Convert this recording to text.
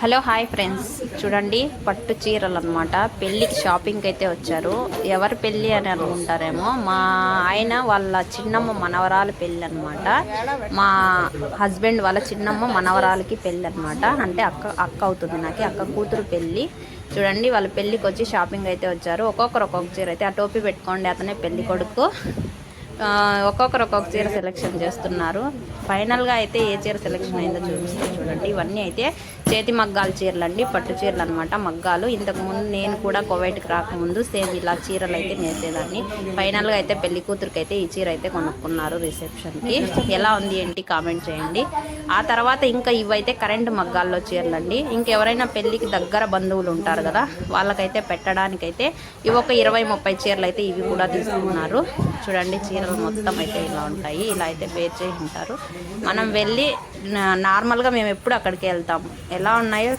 Hello hi friends, చూడండి పట్టు చీరలు అనమాట. పెళ్ళికి షాపింగ్కి అయితే వచ్చారు. ఎవరి పెళ్ళి అని అనుకుంటారేమో, మా ఆయన వాళ్ళ చిన్నమ్మ మనవరాలు పెళ్ళి అనమాట. మా హస్బెండ్ వాళ్ళ చిన్నమ్మ మనవరాలకి పెళ్ళి అనమాట. అంటే అక్క అవుతుంది, నాకు అక్క కూతురు పెళ్ళి. చూడండి వాళ్ళ పెళ్ళికి వచ్చి షాపింగ్ అయితే వచ్చారు. ఒక్కొక్కరు ఒక్కొక్క చీర అయితే, ఆ టోపీ పెట్టుకోండి అతనే పెళ్ళి కొడుకు. ఒక్కొక్కరు ఒక్కొక్క చీర సెలెక్షన్ చేస్తున్నారు. ఫైనల్గా అయితే ఏ చీర సెలెక్షన్ అయిందో చూపిస్తాను చూడండి. ఇవన్నీ అయితే చేతి మగ్గాల చీరలు అండి, పట్టు చీరలు అనమాట. మగ్గాలు ఇంతకుముందు నేను కూడా కువైట్కి రాకముందు సేమ్ ఇలా చీరలు అయితే నేసేదాన్ని. ఫైనల్గా అయితే పెళ్లి కూతురికి అయితే ఈ చీర అయితే కొనుక్కున్నారు రిసెప్షన్కి. ఎలా ఉంది ఏంటి కామెంట్ చేయండి. ఆ తర్వాత ఇంకా ఇవైతే కరెంటు మగ్గాల్లో చీరలు అండి. ఇంకెవరైనా పెళ్ళికి దగ్గర బంధువులు ఉంటారు కదా, వాళ్ళకైతే పెట్టడానికైతే ఇవి ఒక 20-30 చీరలు అయితే ఇవి కూడా తీసుకున్నారు. చూడండి చీరలు మొత్తం అయితే ఇలా ఉంటాయి. ఇలా అయితే వేర్ చేసి ఉంటారు. మనం వెళ్ళి నార్మల్గా మేము ఎప్పుడు అక్కడికి వెళ్తాము. ఎలా ఉన్నాయో